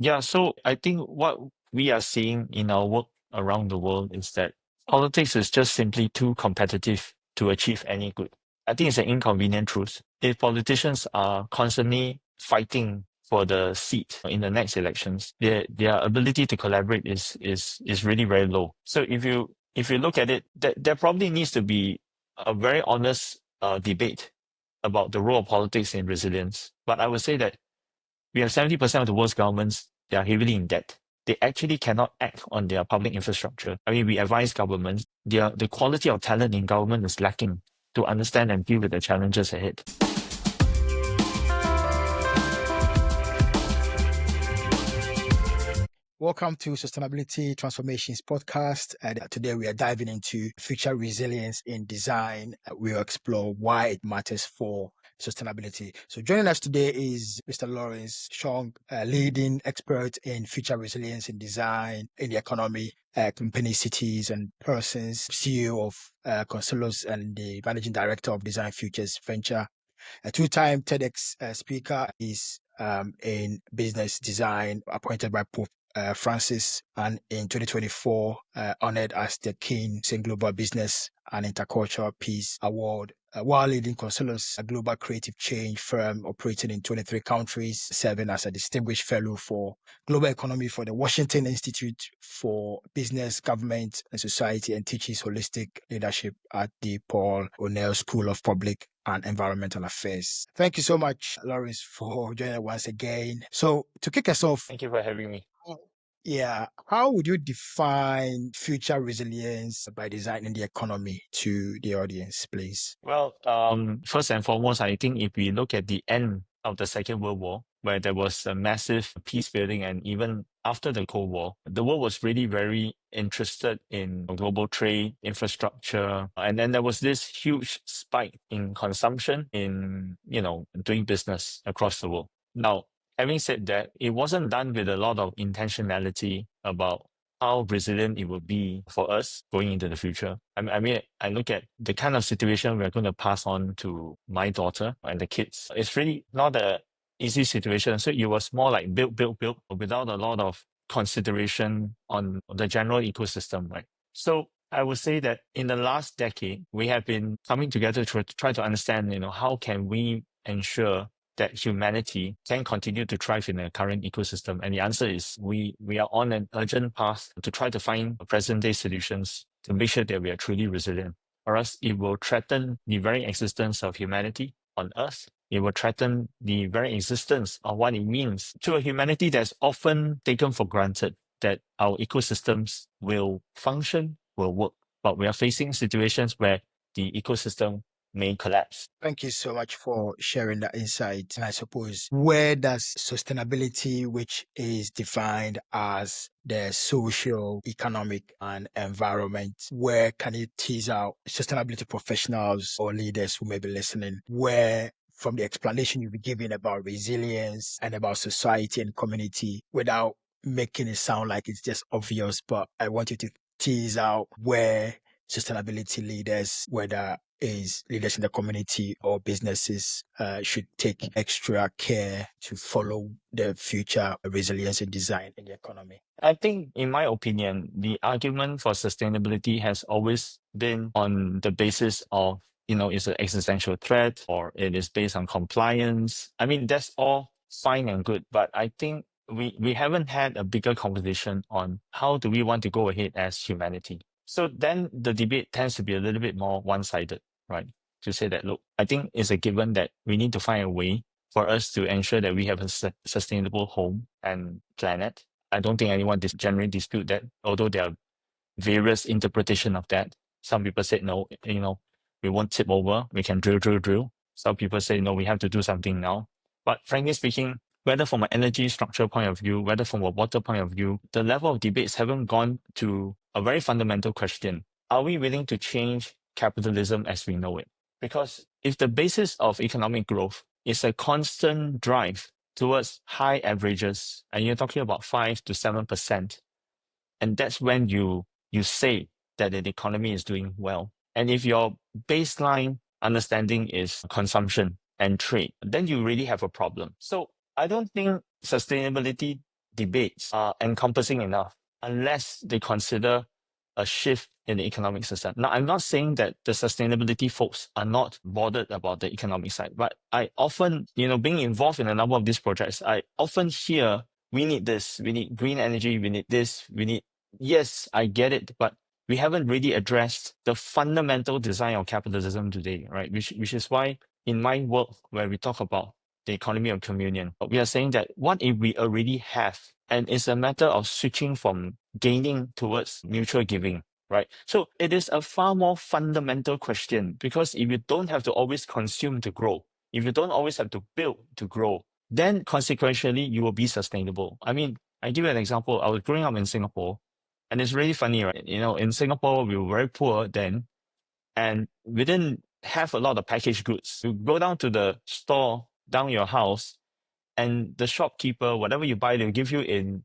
Yeah, so I think what we are seeing in our work around the world is that politics is just simply too competitive to achieve any good. I think it's an inconvenient truth. If politicians are constantly fighting for the seat in the next elections, their ability to collaborate is really very low. So if you look at it, there probably needs to be a very honest debate about the role of politics in resilience. But I would say that we have 70% of the world's governments, they are heavily in debt. They actually cannot act on their public infrastructure. I mean, we advise governments, the quality of talent in government is lacking to understand and deal with the challenges ahead. Welcome to Sustainability Transformations Podcast. And today we are diving into future resilience in design. We'll explore why it matters for sustainability. So joining us today is Mr. Lawrence Chong, a leading expert in future resilience in design in the economy, company, cities, and persons, CEO of Consulos and the managing director of Design Futures Venture. A two-time TEDx speaker is in business design, appointed by Pope Francis, and in 2024 honored as the King in Global Business and Intercultural Peace Award. While leading Consulos, a global creative change firm operating in 23 countries, serving as a distinguished fellow for global economy for the Washington Institute for Business, Government, and Society, and teaches holistic leadership at the Paul O'Neill School of Public and Environmental Affairs. Thank you so much, Lawrence, for joining us once again. So to kick us off, Thank you for having me. yeah, how would you define future resilience by design in the economy to the audience, please? Well, first and foremost, I think if we look at the end of the Second World War, where there was a massive peace building, and even after the Cold War, the world was really very interested in global trade, infrastructure, and then there was this huge spike in consumption in, doing business across the world. Now, having said that, it wasn't done with a lot of intentionality about how resilient it will be for us going into the future. I mean, I look at the kind of situation we're going to pass on to my daughter and the kids. It's really not a easy situation. So it was more like build, without a lot of consideration on the general ecosystem, right? So I would say that in the last decade, we have been coming together to try to understand, how can we ensure that humanity can continue to thrive in the current ecosystem? And the answer is we are on an urgent path to try to find present day solutions to make sure that we are truly resilient. Or else it will threaten the very existence of humanity on Earth. It will threaten the very existence of what it means to a humanity that's often taken for granted that our ecosystems will function, will work. But we are facing situations where the ecosystem may collapse. Thank you so much for sharing that insight. And I suppose, where does sustainability, which is defined as the social, economic, and environment, where can you tease out sustainability professionals or leaders who may be listening, where from the explanation you've been giving about resilience and about society and community, without making it sound like it's just obvious, but I want you to tease out where sustainability leaders, whether is leaders in the community or businesses, should take extra care to follow the future resilience and design in the economy? I think, in my opinion, the argument for sustainability has always been on the basis of, it's an existential threat or it is based on compliance. I mean, that's all fine and good, but I think we haven't had a bigger conversation on how do we want to go ahead as humanity. So then the debate tends to be a little bit more one-sided, right? To say that, look, I think it's a given that we need to find a way for us to ensure that we have a sustainable home and planet. I don't think anyone generally dispute that, although there are various interpretation of that. Some people say, no, we won't tip over. We can drill. Some people say, no, we have to do something now. But frankly speaking, whether from an energy structure point of view, whether from a water point of view, the level of debates haven't gone to a very fundamental question. Are we willing to change capitalism as we know it? Because if the basis of economic growth is a constant drive towards high averages, and you're talking about 5 to 7%, and that's when you say that the economy is doing well. And if your baseline understanding is consumption and trade, then you really have a problem. So I don't think sustainability debates are encompassing enough unless they consider a shift in the economic system. Now, I'm not saying that the sustainability folks are not bothered about the economic side, but I often, being involved in a number of these projects, I often hear we need this, we need green energy, we need this, we need, yes, I get it, but we haven't really addressed the fundamental design of capitalism today, right? Which is why in my work, where we talk about the economy of communion, we are saying that what if we already have, and it's a matter of switching from gaining towards mutual giving, right? So it is a far more fundamental question, because if you don't have to always consume to grow, if you don't always have to build to grow, then consequentially you will be sustainable. I mean, I give you an example. I was growing up in Singapore, and it's really funny, right? In Singapore, we were very poor then, and we didn't have a lot of packaged goods. You go down to the store down your house, and the shopkeeper, whatever you buy, they'll give you in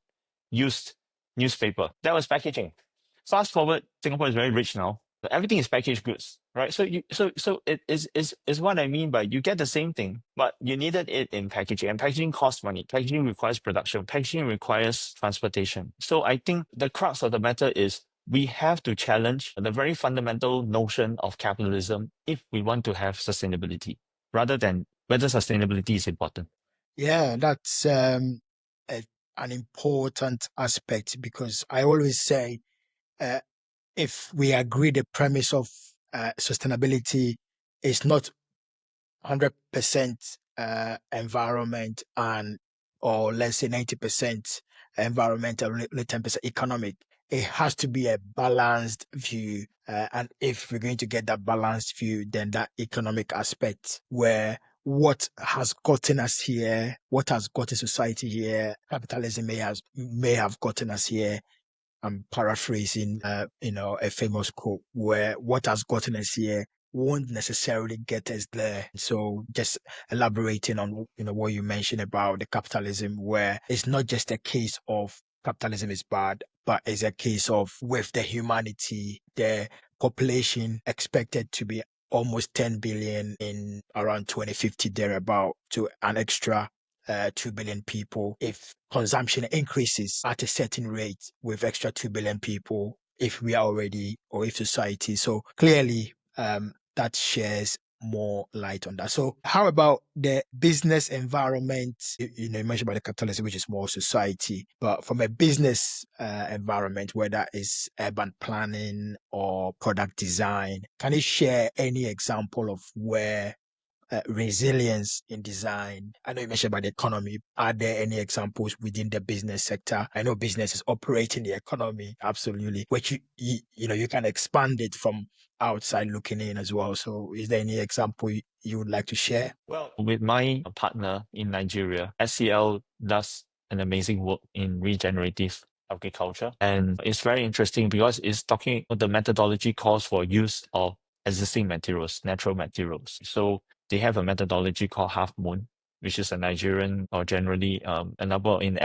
used newspaper. That was packaging. Fast forward, Singapore is very rich now. Everything is packaged goods, right? So it is what I mean by you get the same thing, but you needed it in packaging, and packaging costs money. Packaging requires production. Packaging requires transportation. So I think the crux of the matter is we have to challenge the very fundamental notion of capitalism if we want to have sustainability, rather than whether sustainability is important. Yeah, that's an important aspect, because I always say, uh, if we agree the premise of sustainability is not 100% environment, and or let's say 90% environmental, only 10% economic, it has to be a balanced view. And if we're going to get that balanced view, then that economic aspect, where what has gotten us here, what has gotten society here, capitalism may have gotten us here. I'm paraphrasing, a famous quote, where what has gotten us here won't necessarily get us there. So just elaborating on, what you mentioned about the capitalism, where it's not just a case of capitalism is bad, but it's a case of, with the humanity, the population expected to be almost 10 billion in around 2050, thereabout, to an extra 2 billion people. If consumption increases at a certain rate with extra 2 billion people, if we are already, or if society, so clearly that shares more light on that. So how about the business environment? You mentioned about the capitalism, which is more society, but from a business environment, whether it's urban planning or product design, can you share any example of where resilience in design? I know you mentioned about the economy. Are there any examples within the business sector? I know business is operating the economy, absolutely, which you can expand it from outside looking in as well. So is there any example you would like to share? Well, with my partner in Nigeria, SCL does an amazing work in regenerative agriculture. And it's very interesting because it's talking, the methodology calls for use of existing materials, natural materials. So they have a methodology called Half Moon, which is a Nigerian, or generally a number in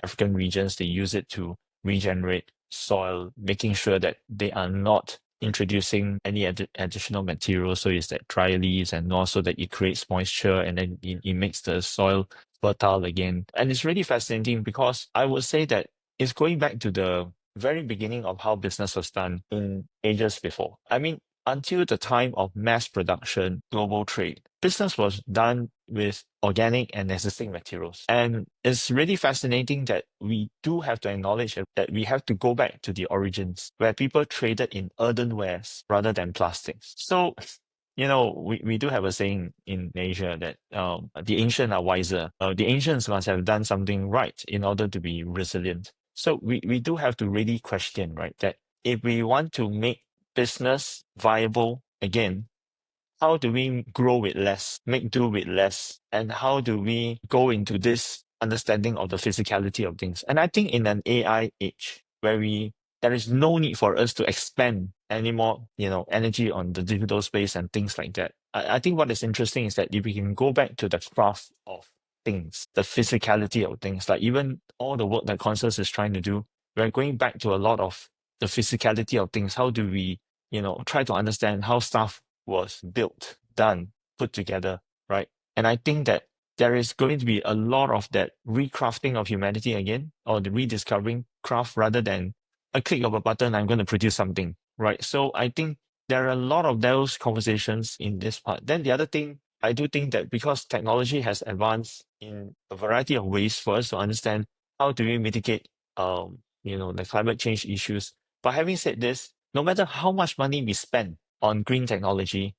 African regions, they use it to regenerate soil, making sure that they are not introducing any additional material. So it's that dry leaves, and also that it creates moisture, and then it makes the soil fertile again. And it's really fascinating, because I would say that it's going back to the very beginning of how business was done in ages before. I mean, until the time of mass production, global trade, business was done with organic and existing materials. And it's really fascinating that we do have to acknowledge that we have to go back to the origins, where people traded in earthenwares rather than plastics. So, we do have a saying in Asia that the ancient are wiser. The ancients must have done something right in order to be resilient. So we do have to really question, right, that if we want to make business viable again, how do we grow with less, make do with less, and how do we go into this understanding of the physicality of things? And I think in an AI age, where there is no need for us to expend any more, energy on the digital space and things like that. I think what is interesting is that if we can go back to the craft of things, the physicality of things, like even all the work that Constance is trying to do, we're going back to a lot of the physicality of things. How do we, try to understand how stuff was built, done, put together, right? And I think that there is going to be a lot of that recrafting of humanity again, or the rediscovering craft rather than a click of a button, I'm going to produce something, right? So I think there are a lot of those conversations in this part. Then the other thing, I do think that because technology has advanced in a variety of ways for us to understand how do we mitigate, the climate change issues. But having said this, no matter how much money we spend on green technology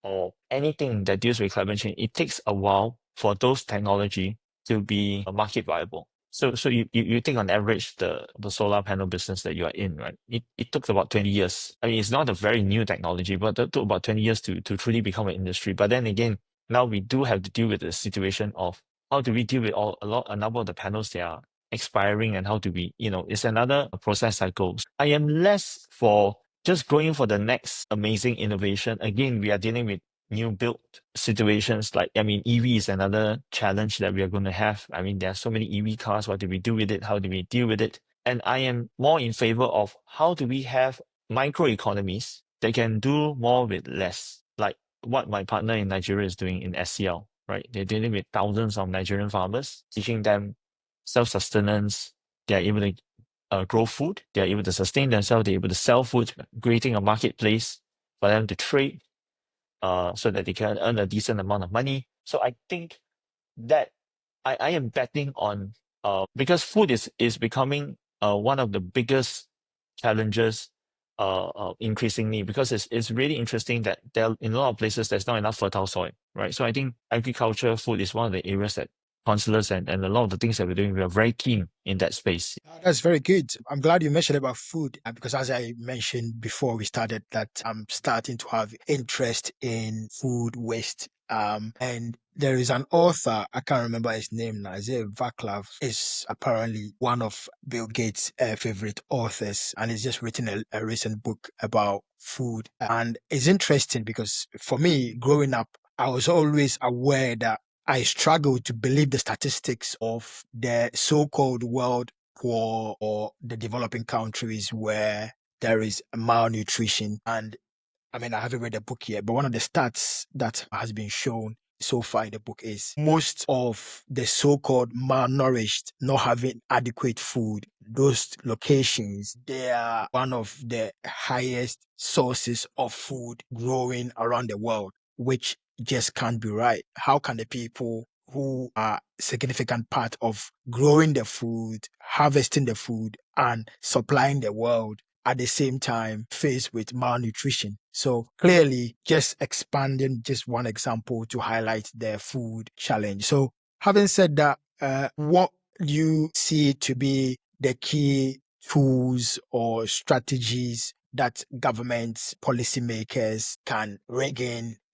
or anything that deals with climate change, it takes a while for those technology to be market viable. So you think on average the solar panel business that you are in, right? It took about 20 years. I mean, it's not a very new technology, but it took about 20 years to truly become an industry. But then again, now we do have to deal with the situation of how do we deal with a number of the panels that are expiring, and how do we, it's another process cycle. I am less for just going for the next amazing innovation. Again, we are dealing with new built situations. Like, I mean, EV is another challenge that we are going to have. I mean, there are so many EV cars. What do we do with it? How do we deal with it? And I am more in favor of how do we have micro economies that can do more with less, like what my partner in Nigeria is doing in SCL, right? They're dealing with thousands of Nigerian farmers, teaching them self-sustenance. They are able to grow food. They are able to sustain themselves. They're able to sell food, creating a marketplace for them to trade, so that they can earn a decent amount of money. So I think that I am betting on, because food is becoming one of the biggest challenges increasingly, because it's really interesting that there in a lot of places there's not enough fertile soil, right? So I think agriculture, food is one of the areas that councillors and a lot of the things that we're doing, we are very keen in that space. That's very good. I'm glad you mentioned about food because, as I mentioned before we started, that I'm starting to have interest in food waste. And there is an author, I can't remember his name now, Isaiah Vaclav, is apparently one of Bill Gates' favorite authors, and he's just written a recent book about food. And it's interesting because for me, growing up, I was always aware that I struggle to believe the statistics of the so-called world poor or the developing countries where there is malnutrition. And I mean, I haven't read the book yet, but one of the stats that has been shown so far in the book is most of the so-called malnourished not having adequate food. Those locations, they are one of the highest sources of food growing around the world, which just can't be right. How can the people who are significant part of growing the food, harvesting the food, and supplying the world at the same time faced with malnutrition? So clearly, just expanding just one example to highlight the food challenge. So having said that, what do you see to be the key tools or strategies that governments, policymakers can rig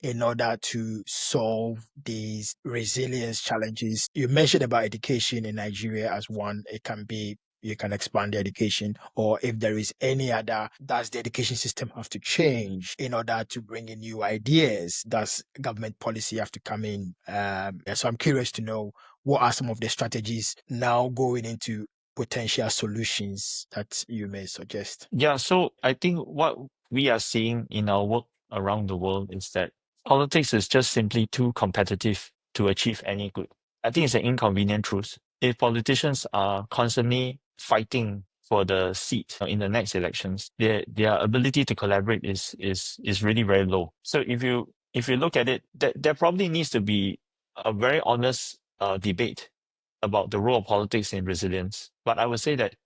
in order to solve these resilience challenges? You mentioned about education in Nigeria as one. It can be you can expand the education, or if there is any other, does the education system have to change in order to bring in new ideas? Does government policy have to come in? So I'm curious to know what are some of the strategies now going into potential solutions that you may suggest. Yeah, so I think what we are seeing in our work around the world is that politics is just simply too competitive to achieve any good. I think it's an inconvenient truth. If politicians are constantly fighting for the seat in the next elections, their ability to collaborate is really very low. So if you look at it, there probably needs to be a very honest debate about the role of politics in resilience. But I would say that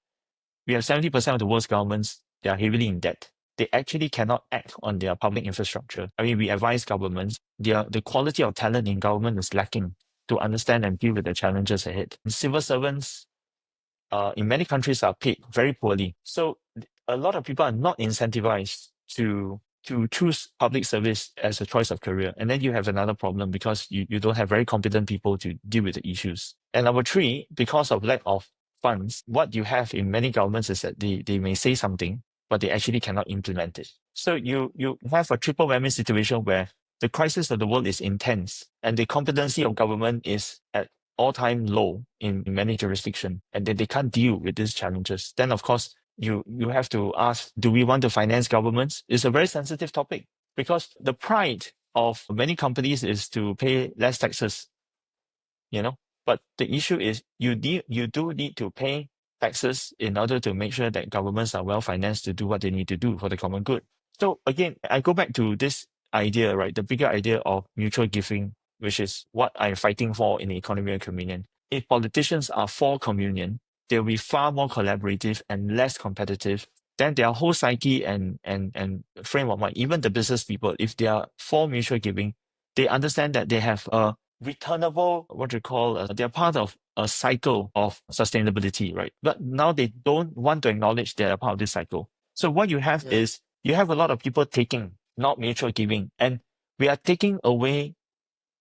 we have 70% of the world's governments, they are heavily in debt. They actually cannot act on their public infrastructure. I mean, we advise governments, the quality of talent in government is lacking to understand and deal with the challenges ahead. Civil servants in many countries are paid very poorly. So a lot of people are not incentivized to choose public service as a choice of career. And then you have another problem because you don't have very competent people to deal with the issues. And number three, because of lack of funds, what you have in many governments is that they may say something, but they actually cannot implement it. So you have a triple whammy situation where the crisis of the world is intense and the competency of government is at all-time low in many jurisdictions, and they can't deal with these challenges. Then, of course, you have to ask, do we want to finance governments? It's a very sensitive topic because the pride of many companies is to pay less taxes But the issue is you do need to pay taxes in order to make sure that governments are well financed to do what they need to do for the common good. So again, I go back to this idea, right? The bigger idea of mutual giving, which is what I'm fighting for in the economy of communion. If politicians are for communion, they'll be far more collaborative and less competitive. Then their whole psyche and frame of mind, even the business people, if they are for mutual giving, they understand that they have a returnable, what you call, they're part of a cycle of sustainability, right? But now they don't want to acknowledge they're a part of this cycle. So what you have is you have a lot of people taking, not mutual giving, and we are taking away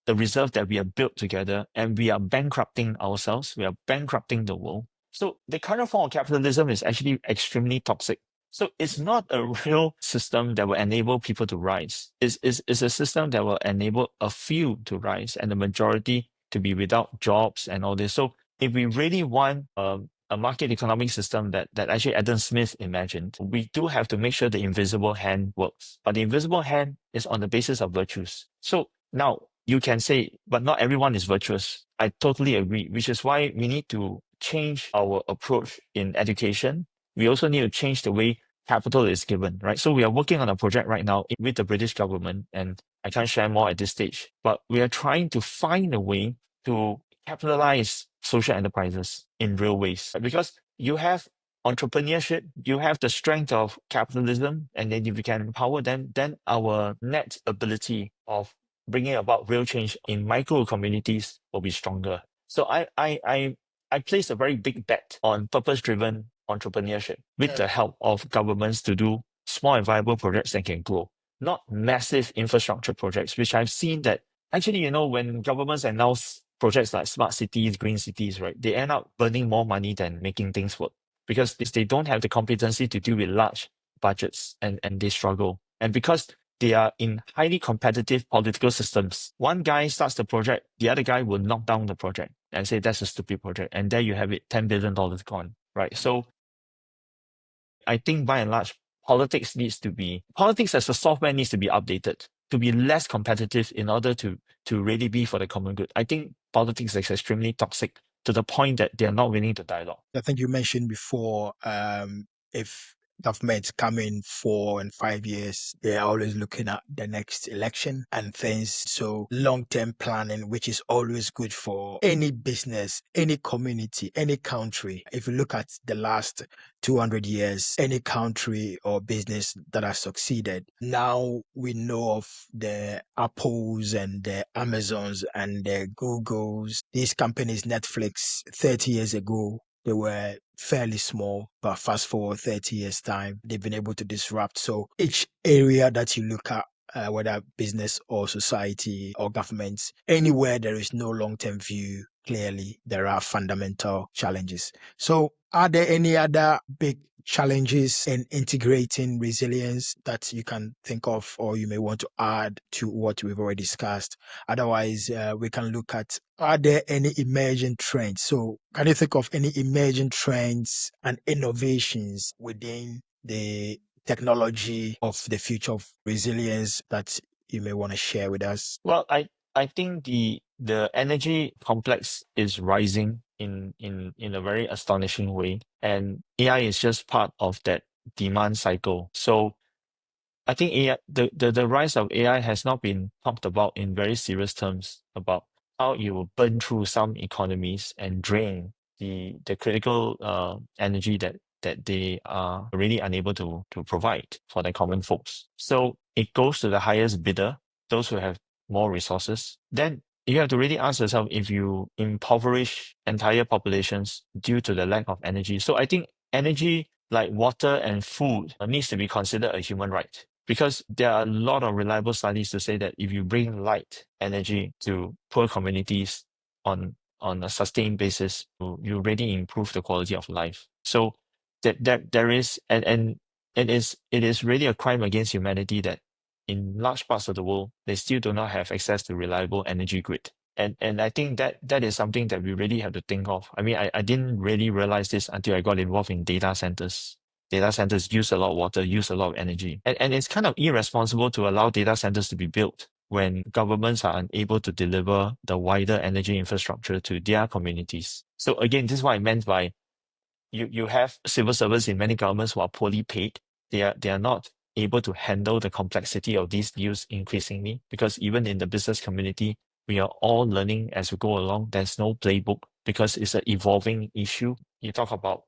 the reserve that we have built together, and we are bankrupting ourselves. We are bankrupting the world. So the current form of capitalism is actually extremely toxic. So it's not a real system that will enable people to rise. It's a system that will enable a few to rise and the majority to be without jobs and all this. So if we really want a market economic system that actually Adam Smith imagined, we do have to make sure the invisible hand works. But the invisible hand is on the basis of virtues. So now you can say, but not everyone is virtuous. I totally agree, which is why we need to change our approach in education. We also need to change the way capital is given, right? So we are working on a project right now with the British government, and I can't share more at this stage, but we are trying to find a way to capitalize social enterprises in real ways. Because you have entrepreneurship, you have the strength of capitalism, and then if we can empower them, then our net ability of bringing about real change in micro communities will be stronger. So I place a very big bet on purpose-driven entrepreneurship with the help of governments to do small and viable projects that can grow, not massive infrastructure projects, which I've seen that actually, when governments announce projects like smart cities, green cities, right, they end up burning more money than making things work because they don't have the competency to deal with large budgets and they struggle. And because they are in highly competitive political systems. One guy starts the project, the other guy will knock down the project and say that's a stupid project. And there you have it, $10 billion gone, right? So I think by and large, politics as a software needs to be updated to be less competitive in order to really be for the common good. I think politics is extremely toxic to the point that they are not willing to dialogue. I think you mentioned before, if governments come in 4 and 5 years, they're always looking at the next election and things. So long-term planning, which is always good for any business, any community, any country. If you look at the last 200 years, any country or business that has succeeded, now we know of the Apples and the Amazons and the Googles, these companies, Netflix, 30 years ago, they were fairly small, but fast forward 30 years time, they've been able to disrupt. So each area that you look at, whether business or society or governments, anywhere there is no long-term view, clearly there are fundamental challenges. So are there any other big challenges in integrating resilience that you can think of or you may want to add to what we've already discussed? Otherwise, we can look at, are there any emerging trends? So can you think of any emerging trends and innovations within the technology of the future of resilience that you may want to share with us? Well, I think the energy complex is rising in a very astonishing way, and AI is just part of that demand cycle. So I think AI, the rise of AI has not been talked about in very serious terms about how it will burn through some economies and drain the critical energy that they are really unable to provide for the common folks. So it goes to the highest bidder, those who have more resources. Then you have to really ask yourself if you impoverish entire populations due to the lack of energy. So I think energy like water and food needs to be considered a human right. Because there are a lot of reliable studies to say that if you bring light energy to poor communities on a sustained basis, you really improve the quality of life. So that there is and it is really a crime against humanity that in large parts of the world they still do not have access to reliable energy grid. And I think that is something that we really have to think of. I mean, I didn't really realize this until I got involved in data centers. Data centers use a lot of water, use a lot of energy. And it's kind of irresponsible to allow data centers to be built when governments are unable to deliver the wider energy infrastructure to their communities. So again, this is what I meant by you have civil servants in many governments who are poorly paid. They are not able to handle the complexity of these deals increasingly, because even in the business community, we are all learning as we go along. There's no playbook because it's an evolving issue. You talk about,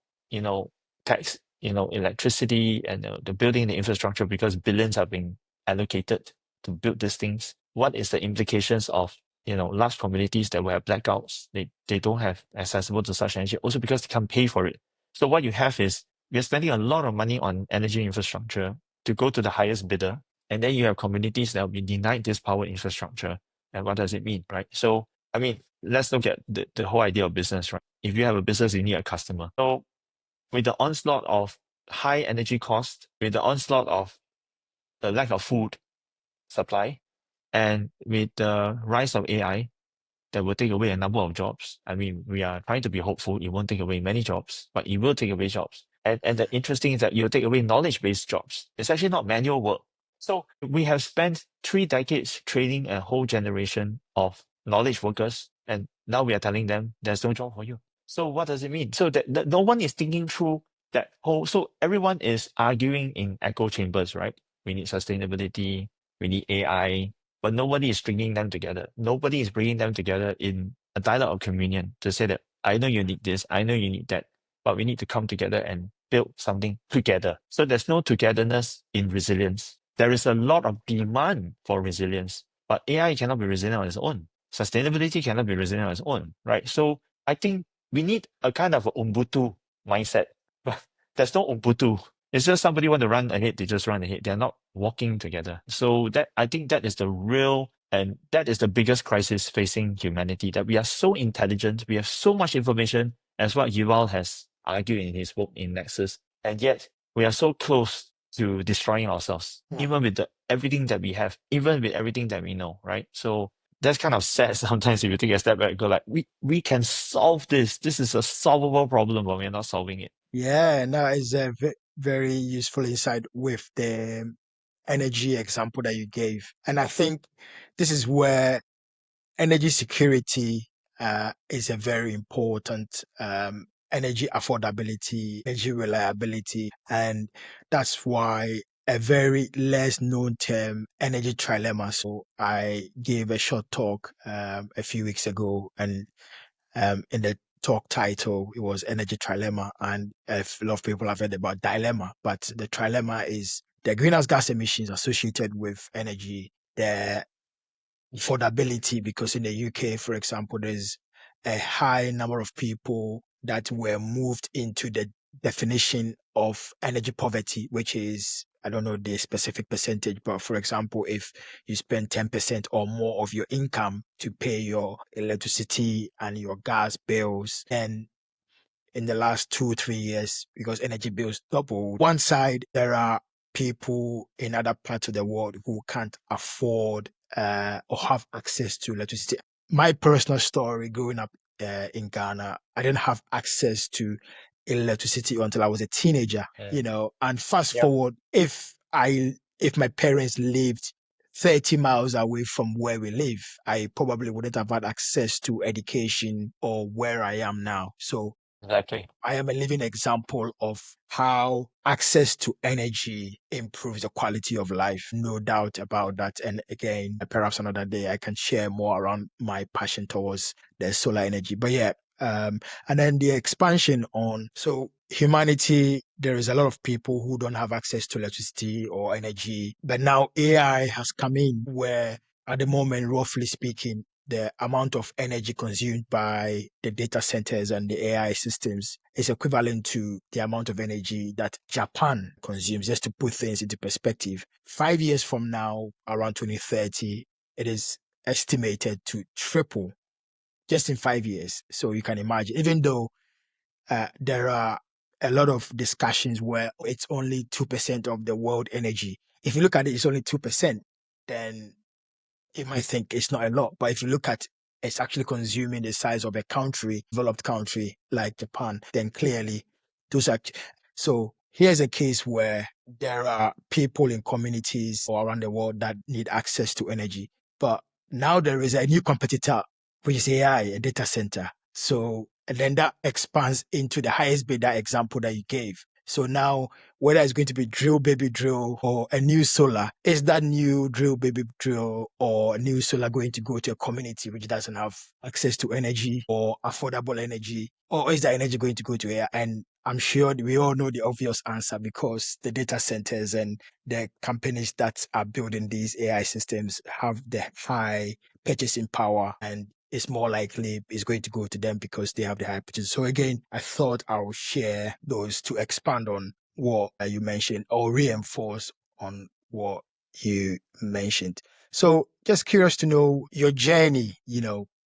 tax, electricity and the building the infrastructure because billions are being allocated to build these things. What is the implications of large communities that will have blackouts? They don't have accessible to such energy, also because they can't pay for it. So what you have is we're spending a lot of money on energy infrastructure to go to the highest bidder, and then you have communities that will be denied this power infrastructure. And what does it mean, right? So, I mean, let's look at the whole idea of business, right? If you have a business, you need a customer. So with the onslaught of high energy cost, with the onslaught of the lack of food supply, and with the rise of AI, that will take away a number of jobs. I mean, we are trying to be hopeful it won't take away many jobs, but it will take away jobs. And the interesting is that you'll take away knowledge-based jobs. It's actually not manual work. So we have spent 3 decades training a whole generation of knowledge workers, and now we are telling them there's no job for you. So what does it mean? So that no one is thinking through that whole. So everyone is arguing in echo chambers, right? We need sustainability, we need AI, but nobody is bringing them together. Nobody is bringing them together in a dialogue of communion to say that I know you need this, I know you need that, but we need to come together and build something together. So there's no togetherness in resilience. There is a lot of demand for resilience, but AI cannot be resilient on its own. Sustainability cannot be resilient on its own, right? So I think we need a kind of Ubuntu mindset. But there's no Ubuntu. It's just somebody want to run ahead, they just run ahead. They're not walking together. So that I think that is the real, and that is the biggest crisis facing humanity, that we are so intelligent, we have so much information, as what Yuval has argued in his book in Nexus, and yet we are so close to destroying ourselves, even with everything that we have, even with everything that we know, right? So that's kind of sad sometimes if you take a step back and go like, we can solve this. This is a solvable problem, but we're not solving it. Yeah, no, it's a very useful insight with the energy example that you gave. And I think this is where energy security is a very important energy affordability, energy reliability, and that's why a very less known term, energy trilemma. So I gave a short talk a few weeks ago, and in the talk title, it was Energy Trilemma. And a lot of people have heard about dilemma, but the trilemma is the greenhouse gas emissions associated with energy, the affordability, because in the UK, for example, there's a high number of people that were moved into the definition of energy poverty, which is, I don't know the specific percentage, but for example, if you spend 10% or more of your income to pay your electricity and your gas bills, and in the last 2 3 years, because energy bills doubled. One side, there are people in other parts of the world who can't afford or have access to electricity. My personal story growing up in Ghana, I didn't have access to electricity until I was a teenager, and fast Yep. forward, if my parents lived 30 miles away from where we live, I probably wouldn't have had access to education or where I am now. So Exactly. I am a living example of how access to energy improves the quality of life. No doubt about that. And again, perhaps another day I can share more around my passion towards the solar energy. But yeah, and then the expansion on, so humanity, there is a lot of people who don't have access to electricity or energy, but now AI has come in where at the moment, roughly speaking, the amount of energy consumed by the data centers and the AI systems is equivalent to the amount of energy that Japan consumes. Just to put things into perspective, 5 years from now, around 2030, it is estimated to triple just in 5 years. So you can imagine, even though there are a lot of discussions where it's only 2% of the world energy. If you look at it, it's only 2%, then you might think it's not a lot, but if you look at it's actually consuming the size of a country, developed country like Japan, then clearly those are. So here's a case where there are people in communities all around the world that need access to energy, but now there is a new competitor, which is AI, a data center. So, and then that expands into the highest bidder example that you gave. So now, whether it's going to be drill baby drill or a new solar, is that new drill baby drill or a new solar going to go to a community which doesn't have access to energy or affordable energy? Or is that energy going to go to AI? And I'm sure we all know the obvious answer, because the data centers and the companies that are building these AI systems have the high purchasing power, and it's more likely it's going to go to them because they have the high purchase. So again, I thought I'll share those to expand on what you mentioned or reinforce on what you mentioned. So just curious to know your journey,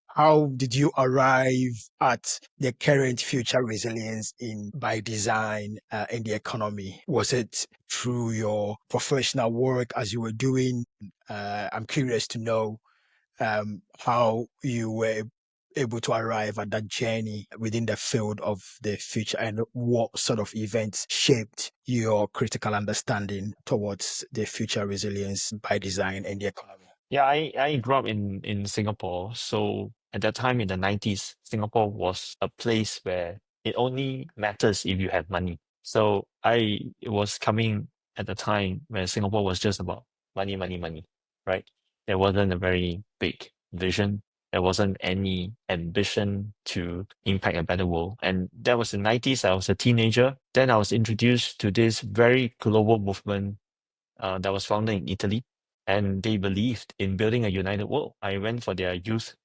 how did you arrive at the current future resilience in by design in the economy? Was it through your professional work as you were doing? I'm curious to know how you were able to arrive at that journey within the field of the future, and what sort of events shaped your critical understanding towards the future resilience by design in the economy. Yeah, I grew up in Singapore. So at that time in the 90s, Singapore was a place where it only matters if you have money. So I was coming at the time where Singapore was just about money, money, money, right? There wasn't a very big vision. There wasn't any ambition to impact a better world. And that was the 90s. I was a teenager. Then I was introduced to this very global movement that was founded in Italy, and they believed in building a united world. I went for their youth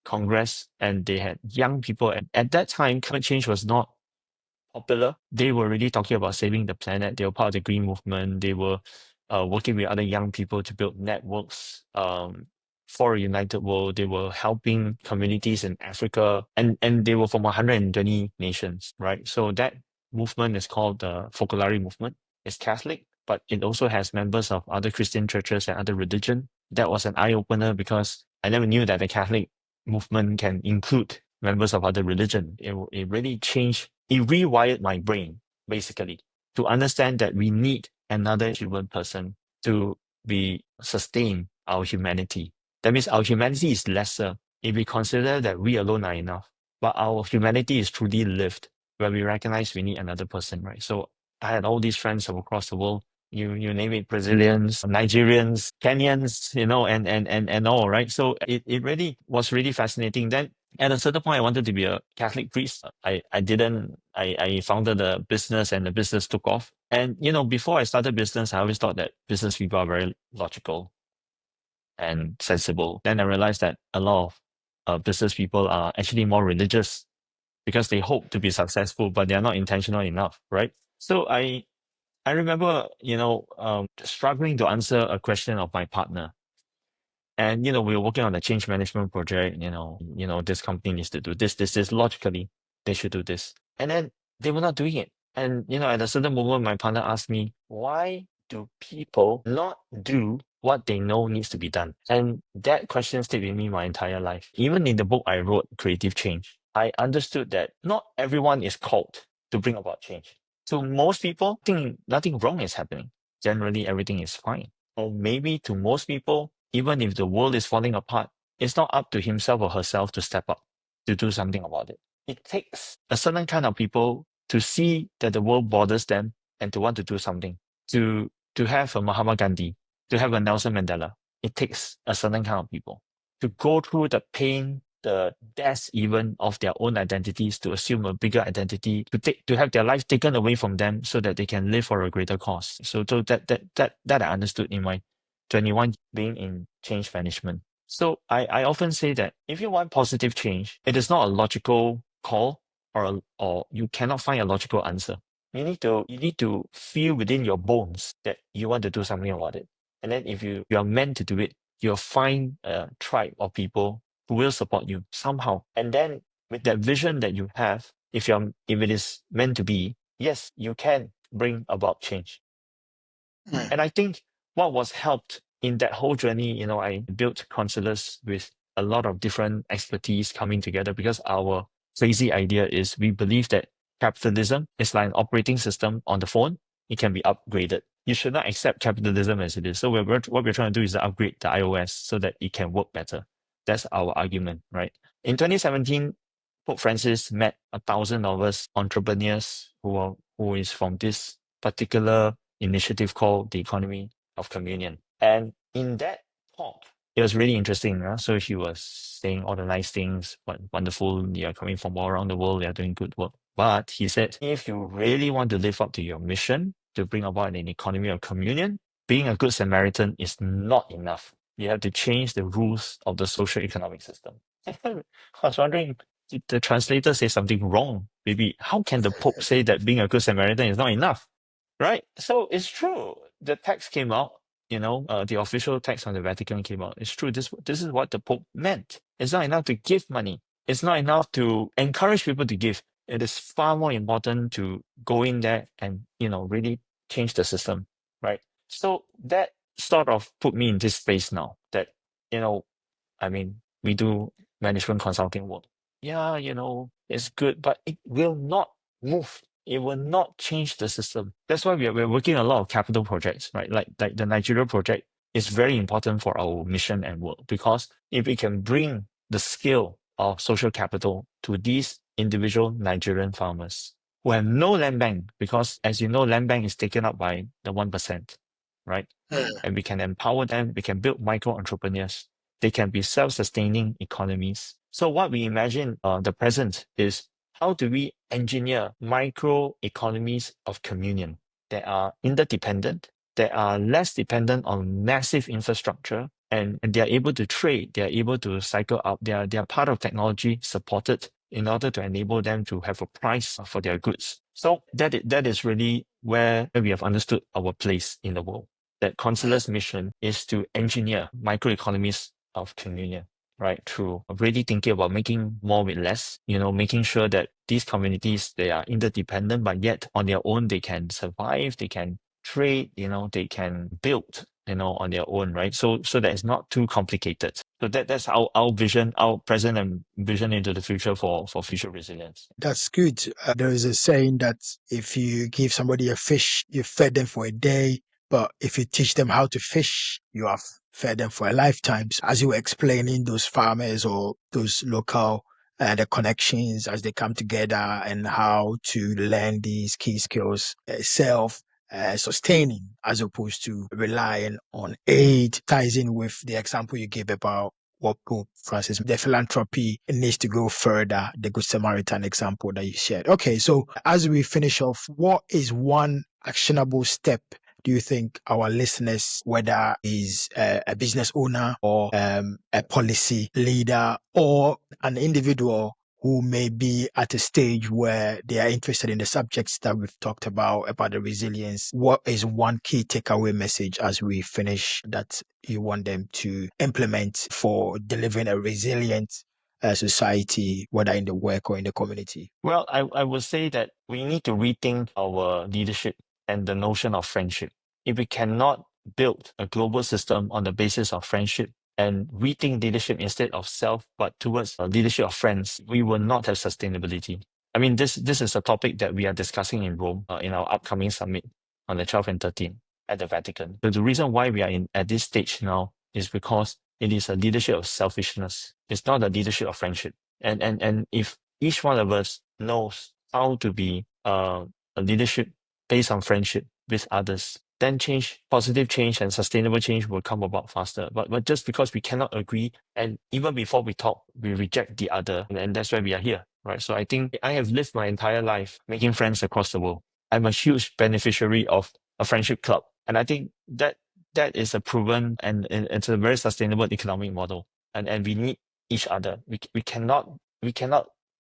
congress, and they had young people. And at that time, climate change was not popular. They were really talking about saving the planet. They were part of the green movement. They were working with other young people to build networks for a united world. They were helping communities in Africa, and they were from 120 nations, right? So that movement is called the Focolare movement. It's Catholic, but it also has members of other Christian churches and other religion. That was an eye opener, because I never knew that the Catholic movement can include members of other religion. It really changed, it rewired my brain, basically, to understand that we need another human person to be sustain our humanity. That means our humanity is lesser if we consider that we alone are enough. But our humanity is truly lived where we recognize we need another person, right? So I had all these friends from across the world. You name it, Brazilians, Nigerians, Kenyans, and all, right? So it really was really fascinating. Then at a certain point, I wanted to be a Catholic priest. I didn't. I founded a business, and the business took off. And before I started business, I always thought that business people are very logical and sensible. Then I realized that a lot of business people are actually more religious, because they hope to be successful, but they are not intentional enough, right? So I remember, struggling to answer a question of my partner. And, we were working on a change management project, this company needs to do this, logically, they should do this. And then they were not doing it. And, at a certain moment, my partner asked me, why do people not do what they know needs to be done? And that question stayed with me my entire life. Even in the book I wrote, Creative Change, I understood that not everyone is called to bring about change. So most people think nothing wrong is happening. Generally, everything is fine. Or maybe to most people, even if the world is falling apart, it's not up to himself or herself to step up to do something about it. It takes a certain kind of people to see that the world bothers them and to want to do something. To have a Mahatma Gandhi, to have a Nelson Mandela, it takes a certain kind of people to go through the pain, the death even of their own identities, to assume a bigger identity, to have their life taken away from them so that they can live for a greater cause. So that I understood in my 21 being in change management. So I often say that if you want positive change, it is not a logical call, or you cannot find a logical answer. You need to feel within your bones that you want to do something about it. And then if you are meant to do it, you'll find a tribe of people who will support you somehow. And then with that vision that you have, if it is meant to be, yes, you can bring about change. And I think what was helped in that whole journey, I built Consulars with a lot of different expertise coming together, because our crazy idea is we believe that capitalism is like an operating system on the phone. It can be upgraded. you should not accept capitalism as it is. So what we're trying to do is to upgrade the iOS so that it can work better. That's our argument, right? In 2017, Pope Francis met 1,000 of us entrepreneurs who is from this particular initiative called the Economy of Communion. And in that talk, it was really interesting. So he was saying all the nice things, what wonderful, you're coming from all around the world, you're doing good work. But he said, if you really want to live up to your mission to bring about an economy of communion, being a good Samaritan is not enough. You have to change the rules of the social economic system. I was wondering, did the translator say something wrong? Maybe how can the Pope say that being a good Samaritan is not enough? Right? So it's true. The text came out, the official text on the Vatican came out. It's true. This is what the Pope meant. It's not enough to give money. It's not enough to encourage people to give. It is far more important to go in there and, really change the system. Right? So that sort of put me in this space now that, we do management consulting work. Yeah, it's good, but it will not move. It will not change the system. That's why we're working a lot of capital projects, right? Like the Nigeria project is very important for our mission and work, because if we can bring the scale of social capital to these individual Nigerian farmers who have no land bank, because as you know, land bank is taken up by the 1%, right? And we can empower them, we can build micro entrepreneurs. They can be self-sustaining economies. So what we imagine the present is, how do we engineer micro economies of communion that are interdependent, that are less dependent on massive infrastructure, and they are able to trade, they are able to cycle up, they are part of technology supported in order to enable them to have a price for their goods. So that is really where we have understood our place in the world. That Consular's mission is to engineer microeconomies of communion, right? Through really thinking about making more with less, making sure that these communities, they are interdependent, but yet on their own, they can survive, they can trade, they can build, on their own, right? So that it's not too complicated. So that's our vision, our present and vision into the future for future resilience. That's good. There is a saying that if you give somebody a fish, you fed them for a day, but if you teach them how to fish, you have fed them for a lifetime. So as you were explaining, those farmers or those local the connections as they come together and how to learn these key skills, self sustaining as opposed to relying on aid, ties in with the example you gave about what Pope Francis, the philanthropy needs to go further, the Good Samaritan example that you shared. Okay, so as we finish off, what is one actionable step do you think our listeners, whether is a business owner or a policy leader or an individual who may be at a stage where they are interested in the subjects that we've talked about the resilience, what is one key takeaway message as we finish that you want them to implement for delivering a resilient society, whether in the work or in the community? Well, I would say that we need to rethink our leadership and the notion of friendship. If we cannot build a global system on the basis of friendship and rethink leadership instead of self, but towards a leadership of friends, we will not have sustainability. I mean, this is a topic that we are discussing in Rome in our upcoming summit on the 12th and 13th at the Vatican. So the reason why we are at this stage now is because it is a leadership of selfishness. It's not a leadership of friendship. And if each one of us knows how to be a leadership based on friendship with others, then positive change and sustainable change will come about faster. But just because we cannot agree, and even before we talk, we reject the other, and that's why we are here, right? So I think I have lived my entire life making friends across the world. I'm a huge beneficiary of a friendship club, and I think that is a proven and it's a very sustainable economic model, and we need each other. We cannot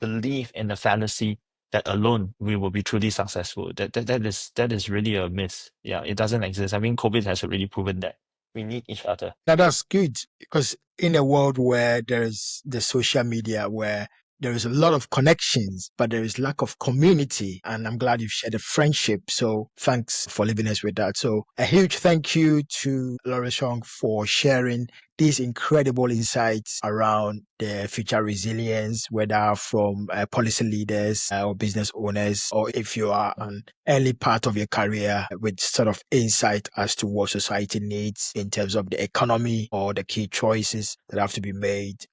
believe in the fallacy that alone we will be truly successful. That is really a myth. Yeah, it doesn't exist. I mean, COVID has already proven that we need each other. Now that's good because in a world where there's the social media where there is a lot of connections, but there is lack of community. And I'm glad you've shared a friendship. So thanks for leaving us with that. So a huge thank you to Lawrence Chong for sharing these incredible insights around the future resilience, whether from policy leaders or business owners, or if you are an early part of your career with sort of insight as to what society needs in terms of the economy or the key choices that have to be made.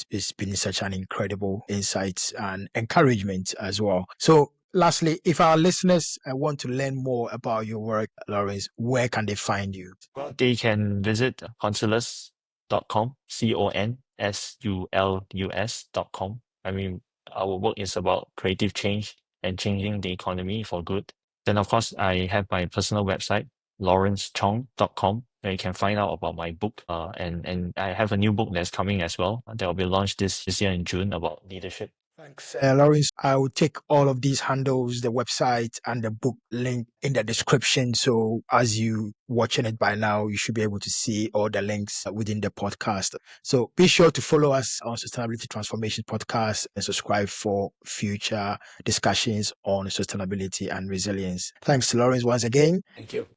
It's been such an incredible insight and encouragement as well. So lastly, if our listeners want to learn more about your work, Lawrence, where can they find you? Well, they can visit consulus.com, consulus.com. I mean, our work is about creative change and changing the economy for good. Then, of course, I have my personal website, lawrencechong.com, where you can find out about my book. And I have a new book that's coming as well that will be launched this year in June about leadership. Thanks, Lawrence. I will take all of these handles, the website and the book link in the description. So as you watching it by now, you should be able to see all the links within the podcast. So be sure to follow us on Sustainability Transformation Podcast and subscribe for future discussions on sustainability and resilience. Thanks, Lawrence, once again. Thank you.